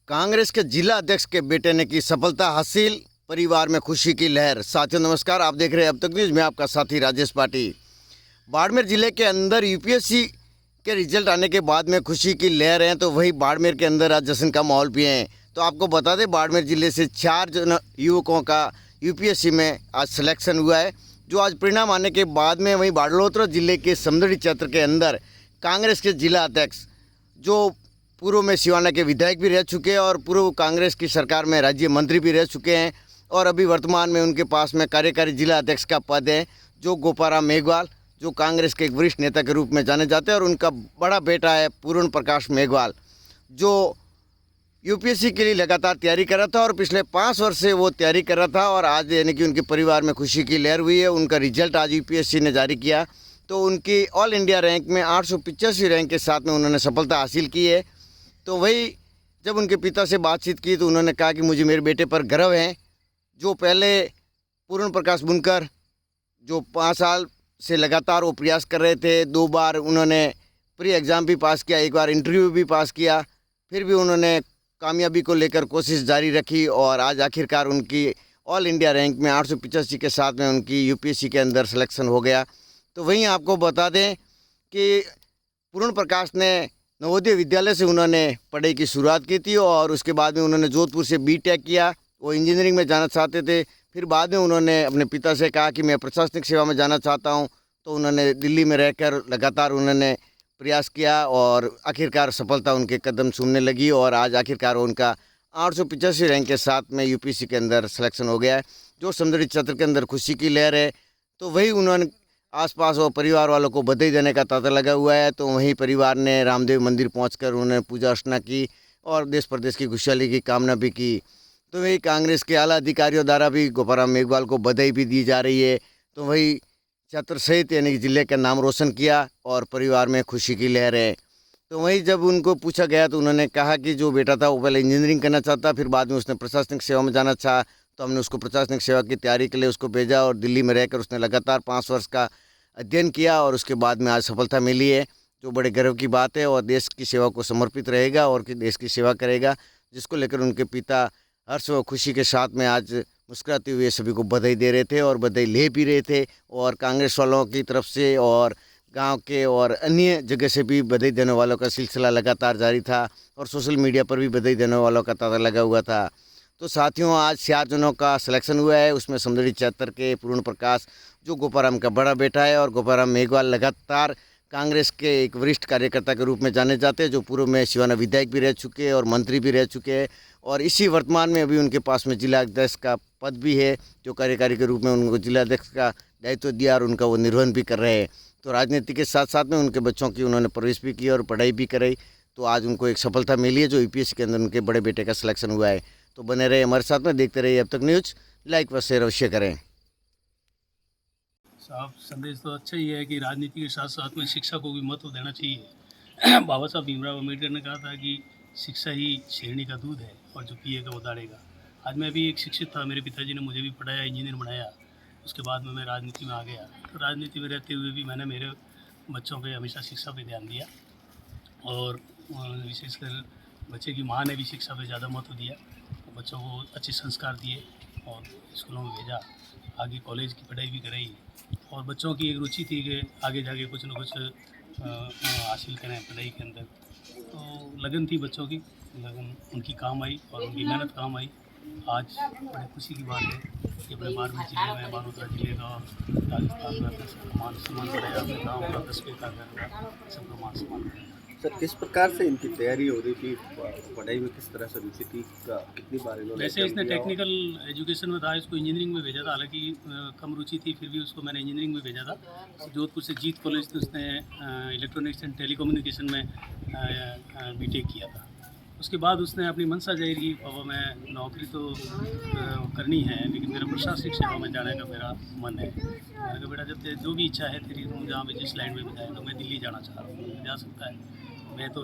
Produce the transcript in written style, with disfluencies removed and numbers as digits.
कांग्रेस के जिला अध्यक्ष के बेटे ने की सफलता हासिल, परिवार में खुशी की लहर। साथियों नमस्कार, आप देख रहे हैं अब तक न्यूज़ में आपका साथी राजेश पाटी। बाड़मेर जिले के अंदर यूपीएससी के रिजल्ट आने के बाद में खुशी की लहर है, तो वही बाड़मेर के अंदर आज जश्न का माहौल भी है। तो आपको बता दें, बाड़मेर जिले से 4 युवकों का यूपीएससी में आज सिलेक्शन हुआ है, जो आज परिणाम आने के बाद में वहीं बाड़लोतरा जिले के समदड़ी क्षेत्र के अंदर कांग्रेस के जिला अध्यक्ष, जो पूर्व में सिवाना के विधायक भी रह चुके हैं और पूर्व कांग्रेस की सरकार में राज्य मंत्री भी रह चुके हैं, और अभी वर्तमान में उनके पास में कार्यकारी जिला अध्यक्ष का पद है, जो गोपाराम मेघवाल, जो कांग्रेस के एक वरिष्ठ नेता के रूप में जाने जाते हैं। और उनका बड़ा बेटा है पूर्ण प्रकाश मेघवाल, जो यूपीएससी के लिए लगातार तैयारी कर रहा था और पिछले 5 वर्ष से वो तैयारी कर रहा था। और आज यानी कि उनके परिवार में खुशी की लहर हुई है। उनका रिजल्ट आज यूपीएससी ने जारी किया, तो उनकी ऑल इंडिया रैंक में 885 रैंक के साथ में उन्होंने सफलता हासिल की है। तो वही जब उनके पिता से बातचीत की तो उन्होंने कहा कि मुझे मेरे बेटे पर गर्व है, जो पहले पूर्ण प्रकाश बुनकर जो 5 साल से लगातार वो प्रयास कर रहे थे। 2 बार उन्होंने प्री एग्ज़ाम भी पास किया, 1 बार इंटरव्यू भी पास किया, फिर भी उन्होंने कामयाबी को लेकर कोशिश जारी रखी और आज आखिरकार उनकी ऑल इंडिया रैंक में 885 के साथ में उनकी यूपीएससी के अंदर सिलेक्शन हो गया। तो वहीं आपको बता दें कि पूर्ण प्रकाश ने नवोदय विद्यालय से उन्होंने पढ़ाई की शुरुआत की थी और उसके बाद में उन्होंने जोधपुर से बीटेक किया। वो इंजीनियरिंग में जाना चाहते थे, फिर बाद में उन्होंने अपने पिता से कहा कि मैं प्रशासनिक सेवा में जाना चाहता हूं, तो उन्होंने दिल्ली में रहकर लगातार उन्होंने प्रयास किया और आखिरकार सफलता उनके कदम चूमने लगी और आज आखिरकार उनका 885 रैंक के साथ में यूपीएससी के अंदर सिलेक्शन हो गया है, जो समदड़ी क्षेत्र के अंदर खुशी की लहर है। तो वही उन्होंने आसपास और परिवार वालों को बधाई देने का तांता लगा हुआ है। तो वहीं परिवार ने रामदेव मंदिर पहुंचकर उन्होंने पूजा अर्चना की और देश प्रदेश की खुशहाली की कामना भी की। तो वही कांग्रेस के आला अधिकारियों द्वारा भी गोपाराम मेघवाल को बधाई भी दी जा रही है। तो वही क्षेत्र सहित यानी कि जिले का नाम रोशन किया और परिवार में खुशी की लहर है। तो वहीं जब उनको पूछा गया तो उन्होंने कहा कि जो बेटा था वो पहले इंजीनियरिंग करना चाहता, फिर बाद में उसने प्रशासनिक सेवा में जाना चाहा, तो हमने उसको प्रशासनिक सेवा की तैयारी के लिए उसको भेजा और दिल्ली में रहकर उसने लगातार 5 वर्ष का अध्ययन किया और उसके बाद में आज सफलता मिली है, जो बड़े गर्व की बात है। और देश की सेवा को समर्पित रहेगा और देश की सेवा करेगा, जिसको लेकर उनके पिता हर्ष व खुशी के साथ में आज मुस्कुराते हुए सभी को बधाई दे रहे थे और बधाई ले भी रहे थे। और कांग्रेस वालों की तरफ से और गांव के और अन्य जगह से भी बधाई देने वालों का सिलसिला लगातार जारी था और सोशल मीडिया पर भी बधाई देने वालों का तांता लगा हुआ था। तो साथियों, आज 4 जनों का सिलेक्शन हुआ है, उसमें समदड़ी क्षेत्र के पूर्ण प्रकाश, जो गोपाराम का बड़ा बेटा है, और गोपाराम मेघवाल लगातार कांग्रेस के एक वरिष्ठ कार्यकर्ता के रूप में जाने जाते हैं, जो पूर्व में सिवाना विधायक भी रह चुके हैं और मंत्री भी रह चुके हैं। और इसी वर्तमान में अभी उनके पास में जिला अध्यक्ष का पद भी है, जो कार्यकारी के रूप में उनको जिला अध्यक्ष का दायित्व दिया और उनका वो निर्वहन भी कर रहे हैं। तो राजनीति के साथ साथ में उनके बच्चों की उन्होंने परवरिश भी की और पढ़ाई भी कराई। तो आज उनको एक सफलता मिली है, जो यूपीएससी के अंदर उनके बड़े बेटे का सिलेक्शन हुआ है। तो बने रहे हमारे साथ में, देखते रहिए अब तक न्यूज़, लाइक व शेयर अवश्य करें। साफ संदेश तो अच्छा ही है कि राजनीति के साथ साथ में शिक्षा को भी महत्व देना चाहिए। बाबा साहब भीमराव अम्बेडकर ने कहा था कि शिक्षा ही शेरनी का दूध है और जो पिएगा वो दाड़ेगा। आज मैं भी एक शिक्षित था, मेरे पिताजी ने मुझे भी पढ़ाया, इंजीनियर बनाया, उसके बाद में मैं राजनीति में आ गया। तो राजनीति में रहते हुए भी मैंने मेरे बच्चों पे हमेशा शिक्षा पे ध्यान दिया और विशेषकर बच्चे की माँ ने भी शिक्षा पे ज़्यादा महत्व दिया, बच्चों को अच्छे संस्कार दिए और स्कूलों में भेजा, आगे कॉलेज की पढ़ाई भी कराई। और बच्चों की एक रुचि थी कि आगे जाके कुछ ना कुछ हासिल करें पढ़ाई के अंदर। तो लगन थी बच्चों की, लगन उनकी काम आई और उनकी मेहनत काम आई। आज बड़ी खुशी की बात है कि अपने बाड़मेर जिले में, बालोतरा जिले का, राजस्थान का सबका मान सम्मान बढ़ाया, अपने गाँव का, कस्बे का, घर का सबका मान सम्मान बढ़ाया। सर, किस प्रकार से इनकी तैयारी हो रही थी, पढ़ाई में किस तरह से रुचि थी, कितनी बार इन्होंने वैसे इसने टेक्निकल एजुकेशन में था, इसको इंजीनियरिंग में भेजा था, हालांकि कम रुचि थी, फिर भी उसको मैंने इंजीनियरिंग में भेजा था। जोधपुर से जीत कॉलेज से उसने इलेक्ट्रॉनिक्स एंड टेलीकम्युनिकेशन में बीटेक किया था। उसके बाद उसने अपनी मंशा जाहिर की, बाबा मैं नौकरी तो करनी है लेकिन मेरा प्रशासनिक सेवा में जाने का मेरा मन है। मैंने कहा बेटा, जब जो भी इच्छा है तेरी, तुम जहाँ भी जिस लाइन में भी जाए, तो मैं दिल्ली जाना चाह रहा हूँ, जा सकता है, मैं तो